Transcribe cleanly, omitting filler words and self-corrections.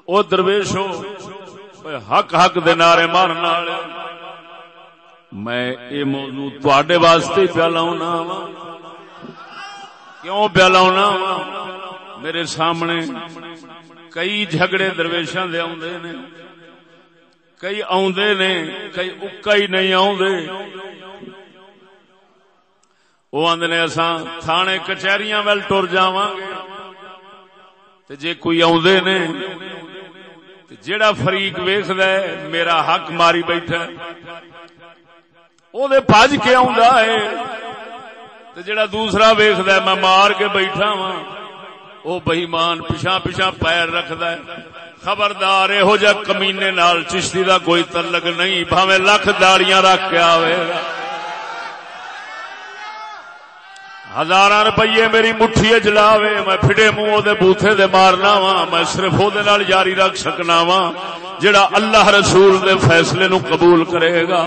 او درویش ہو حق حق دے نعرے مارن والے میں یہ موضوع تواڈے واسطے پیا لاؤنا وا کیوں پیا لاؤنا وا میرے سامنے کئی جھگڑے درویشاں دے آوندے نے کئی آوندے نے کئی اکا ہی نہیں آوندے وہ آندے نے اساں تھانے کچہریاں ول ٹر جاواں گے تے جے کوئی آوندے نے تے جیڑا فریق ویکھدا ہے میرا حق ماری بیٹھا او دے بھج کے آوندا ہے تے جیڑا دوسرا ویکھدا ہے میں مار کے بیٹھا ہاں او بے ایمان پیچھے پیچھے پیر رکھدا ہے خبردار یہو جا کمینے نال چشتی دا کوئی تعلق نہیں بھاویں لکھ داڑیاں رکھ کے آوے ہزاراں روپیے میری مٹھی وچ لاوے میں پھٹے منہ دے بوتھے دے مارنا وا میں صرف او دے نال جاری رکھ سکنا وا جڑا اللہ رسول دے فیصلے نو قبول کرے گا